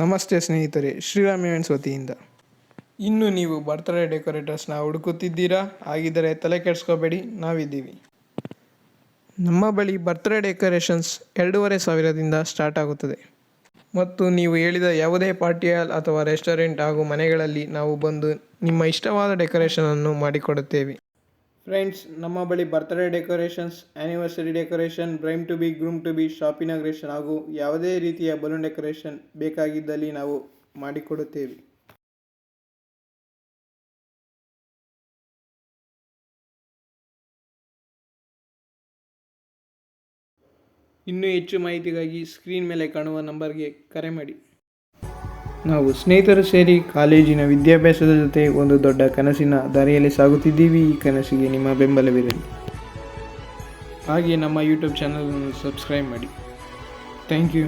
ನಮಸ್ತೆ ಸ್ನೇಹಿತರೆ, ಶ್ರೀರಾಮ್ ಇವೆಂಟ್ಸ್ ವತಿಯಿಂದ. ಇನ್ನು ನೀವು ಬರ್ತ್ಡೇ ಡೆಕೋರೇಟರ್ಸ್ನ ಹುಡುಕುತ್ತಿದ್ದೀರಾ? ಹಾಗಿದ್ದರೆ ತಲೆ ಕೆಡಿಸ್ಕೋಬೇಡಿ, ನಾವಿದ್ದೀವಿ. ನಮ್ಮ ಬಳಿ ಬರ್ತ್ಡೇ ಡೆಕೋರೇಷನ್ಸ್ 2,500ದಿಂದ ಸ್ಟಾರ್ಟ್ ಆಗುತ್ತದೆ ಮತ್ತು ನೀವು ಹೇಳಿದ ಯಾವುದೇ ಪಾರ್ಟಿ ಹಾಲ್ ಅಥವಾ ರೆಸ್ಟೋರೆಂಟ್ ಹಾಗೂ ಮನೆಗಳಲ್ಲಿ ನಾವು ಬಂದು ನಿಮ್ಮ ಇಷ್ಟವಾದ ಡೆಕೋರೇಷನನ್ನು ಮಾಡಿಕೊಡುತ್ತೇವೆ. ಫ್ರೆಂಡ್ಸ್, ನಮ್ಮ ಬಳಿ birthday decorations, anniversary decoration, bride to be, groom to be, shop inauguration ಹಾಗೂ ಯಾವುದೇ ರೀತಿಯ ಬಲೂನ್ ಡೆಕೋರೇಷನ್ ಬೇಕಾಗಿದ್ದಲ್ಲಿ ನಾವು ಮಾಡಿಕೊಡುತ್ತೇವೆ. ಇನ್ನೂ ಹೆಚ್ಚು ಮಾಹಿತಿಗಾಗಿ ಸ್ಕ್ರೀನ್ ಮೇಲೆ ಕಾಣುವ ನಂಬರ್ಗೆ ಕರೆ ಮಾಡಿ. ನಾವು ಸ್ನೇಹಿತರು ಸೇರಿ ಕಾಲೇಜಿನ ವಿದ್ಯಾಭ್ಯಾಸದ ಜೊತೆ ಒಂದು ದೊಡ್ಡ ಕನಸಿನ ದಾರಿಯಲ್ಲಿ ಸಾಗುತ್ತಿದ್ದೀವಿ. ಈ ಕನಸಿಗೆ ನಿಮ್ಮ ಬೆಂಬಲವಿರಲಿ. ಹಾಗೆ ನಮ್ಮ ಯೂಟ್ಯೂಬ್ ಚಾನಲನ್ನು ಸಬ್ಸ್ಕ್ರೈಬ್ ಮಾಡಿ. Thank you.